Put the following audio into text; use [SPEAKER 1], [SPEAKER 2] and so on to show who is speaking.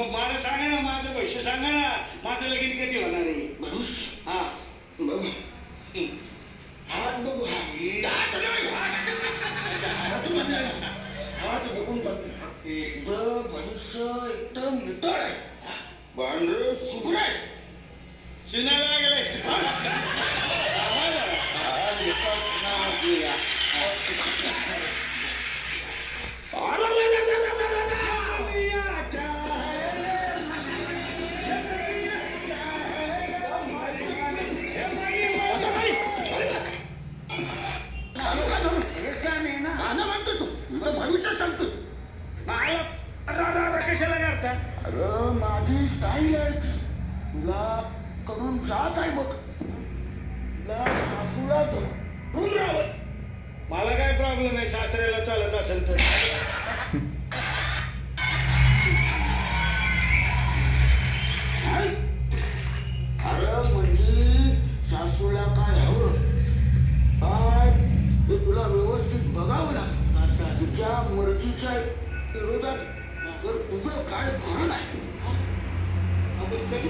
[SPEAKER 1] मग मला सांगा ना, माझं भविष्य सांगा ना, माझं लगीन कधी होणार आहे?
[SPEAKER 2] भविष्य
[SPEAKER 1] हा
[SPEAKER 2] बघ हात बघू हात बघून बघ तुझं भविष्य एकदम नितळ आहे पांढरं शुभ्र आहे
[SPEAKER 1] शिनाला गेलाय.
[SPEAKER 2] भविष्य सांगतो
[SPEAKER 1] कशाला करता?
[SPEAKER 2] अरे माझी स्टाईल आहे ती तुला करून जात आहे बघ तुला सासूला धरून राहावं
[SPEAKER 1] मला काय प्रॉब्लेम आहे, सासऱ्याला चालत असेल तर.
[SPEAKER 2] अरे म्हणजे सासूला काय हवं काय ते तुला व्यवस्थित बघावं लागतं तुझ्या मर्जीच्या विरोधात जर तुझं काय खरं नाही
[SPEAKER 1] आपण कधी